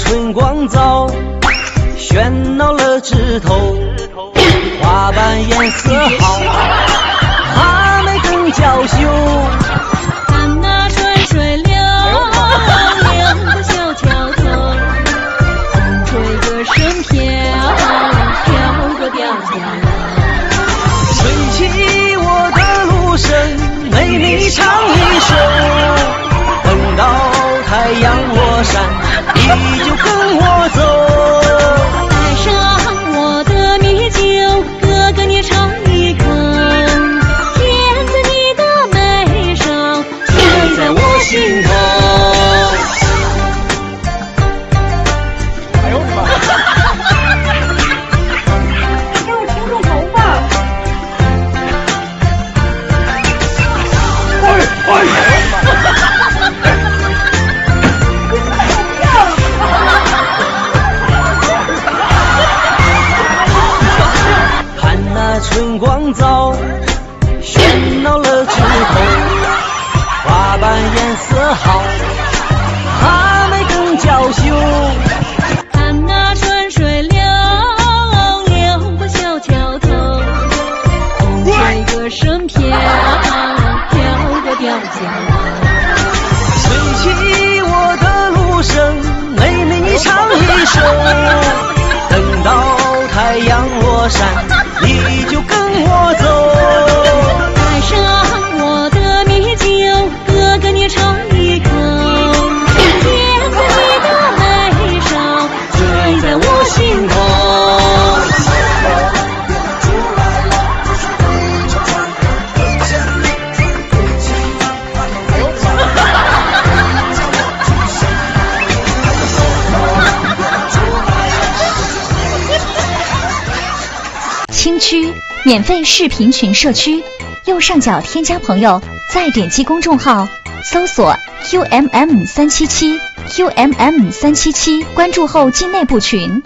春光早，喧闹了枝头，花瓣颜色好，花美更娇羞。看那春水流，流过小桥头，风吹歌声飘，飘过吊桥楼。吹起我的芦笙，为你唱一首。等到太阳落山，你就跟我走。带上我的米酒，哥哥你尝一口。甜在你的眉梢，甜在我心头。哎呦我的妈！给我听众头发。看那春光早，喧闹了枝头，花瓣颜色好，花美更娇羞。看那春水流，流过小桥头，风吹歌声飘，飘过吊桥楼。吹起我的芦笙，为你唱一首。等到太阳落山，你就跟我走。带上我的米酒，哥哥你尝一口。甜在你的眉梢，醉在我心头。青区免费视频群社区，右上角添加朋友，再点击公众号，搜索 QMM377 QMM377，关注后进内部群。